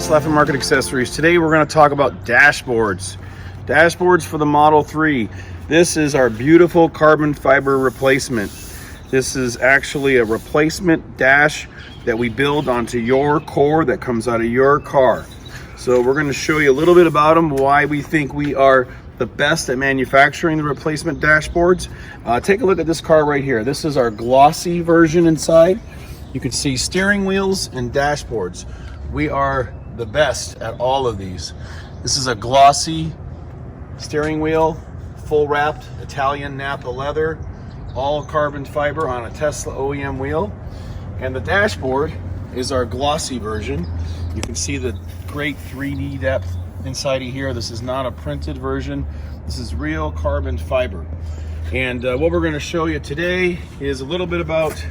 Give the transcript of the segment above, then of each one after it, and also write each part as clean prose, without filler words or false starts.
Tesla Aftermarket Accessories. Today we're going to talk about dashboards. Dashboards for the Model 3. This is our beautiful carbon fiber replacement. This is actually a replacement dash that we build onto your core that comes out of your car. So we're going to show you a little bit about them, why we think we are the best at manufacturing the replacement dashboards. Take a look at this car right here. This is our glossy version inside. You can see steering wheels and dashboards. We are the best at all of these. This is a glossy steering wheel, full wrapped Italian Napa leather, all carbon fiber on a Tesla OEM wheel. And the dashboard is our glossy version. You can see the great 3D depth inside of here. This is not a printed version. This is real carbon fiber. And what we're going to show you today is a little bit about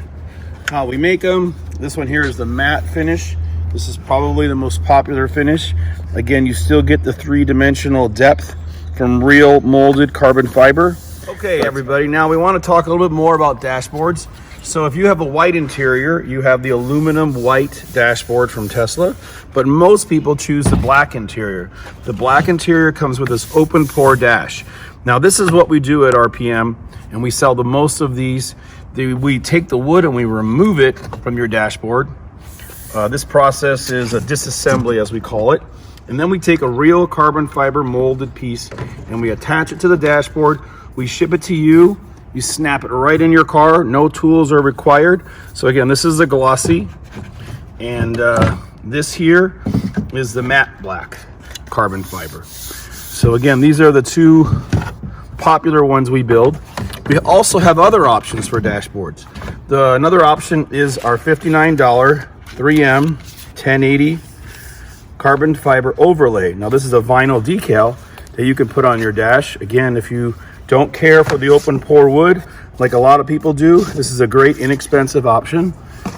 how we make them. This one here is the matte finish. This is probably the most popular finish. Again, you still get the three-dimensional depth from real molded carbon fiber. Okay, everybody, now we want to talk a little bit more about dashboards. So if you have a white interior, you have the aluminum white dashboard from Tesla, but most people choose the black interior. The black interior comes with this open pore dash. Now this is what we do at RPM, and we sell the most of these. We take the wood and we remove it from your dashboard. This process is a disassembly, as we call it. And then we take a real carbon fiber molded piece and we attach it to the dashboard. We ship it to you. You snap it right in your car. No tools are required. So again, this is the glossy. And this here is the matte black carbon fiber. So again, these are the two popular ones we build. We also have other options for dashboards. Another option is our $59 3M 1080 carbon fiber overlay. Now this is a vinyl decal that you can put on your dash. Again, if you don't care for the open pore wood like a lot of people do, this is a great inexpensive option.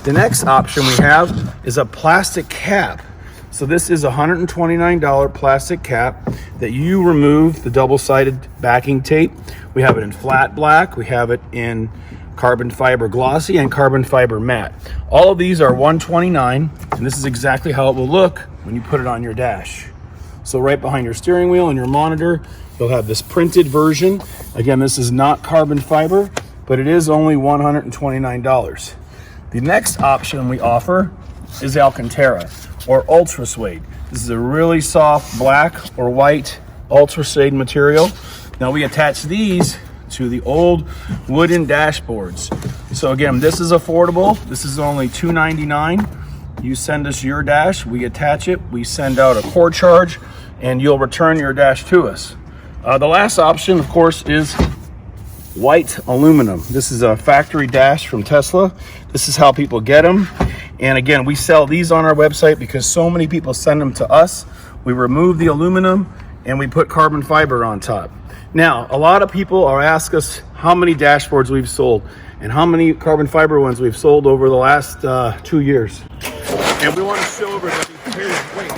The next option we have is a plastic cap. So this is a $129 plastic cap that you remove the double-sided backing tape. We have it in flat black, we have it in carbon fiber glossy and carbon fiber matte. All of these are $129, and this is exactly how it will look when you put it on your dash. So right behind your steering wheel and your monitor, you'll have this printed version. Again, this is not carbon fiber, but it is only $129. The next option we offer is Alcantara or Ultra Suede. This is a really soft black or white Ultra Suede material. Now we attach these to the old wooden dashboards. So again, this is affordable. This is only $299. You send us your dash, we attach it, we send out a core charge, and you'll return your dash to us. The last option, of course, is white aluminum. This is a factory dash from Tesla. This is how people get them. And again, we sell these on our website because so many people send them to us. We remove the aluminum and we put carbon fiber on top. Now, a lot of people are asking us how many dashboards we've sold and how many carbon fiber ones we've sold over the last 2 years. And we want to show everybody, wait.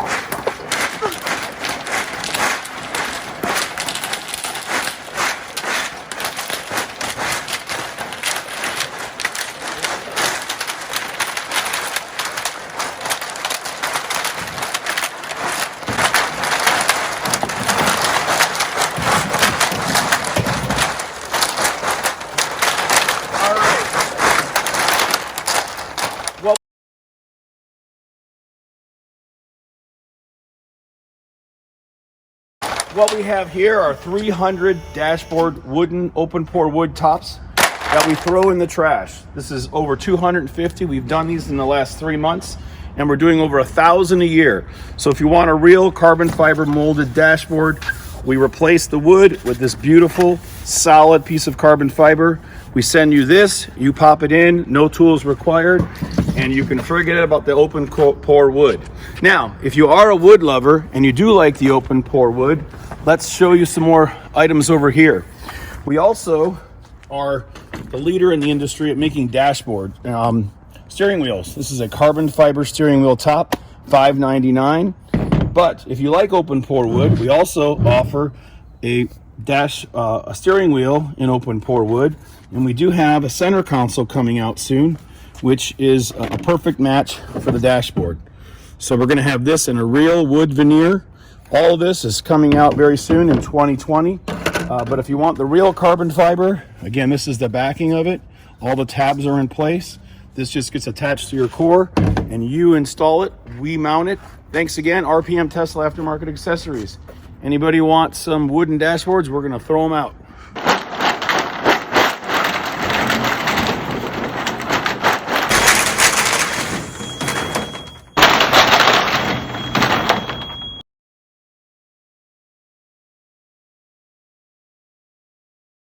What we have here are 300 dashboard wooden open pore wood tops that we throw in the trash. This is over 250. We've done these in the last 3 months, and we're doing over 1,000 a year. So if you want a real carbon fiber molded dashboard, we replace the wood with this beautiful solid piece of carbon fiber. We send you this, you pop it in, no tools required, and you can forget about the open pore wood. Now, if you are a wood lover and you do like the open pore wood, let's show you some more items over here. We also are the leader in the industry at making dashboard steering wheels. This is a carbon fiber steering wheel top, $599. But if you like open pore wood, we also offer a steering wheel in open pore wood, and we do have a center console coming out soon, which is a perfect match for the dashboard. So we're going to have this in a real wood veneer. All of this is coming out very soon in 2020. But if you want the real carbon fiber, again, this is the backing of it. All the tabs are in place. This just gets attached to your core and you install it. We mount it. Thanks again, RPM Tesla Aftermarket Accessories. Anybody want some wooden dashboards? We're going to throw them out.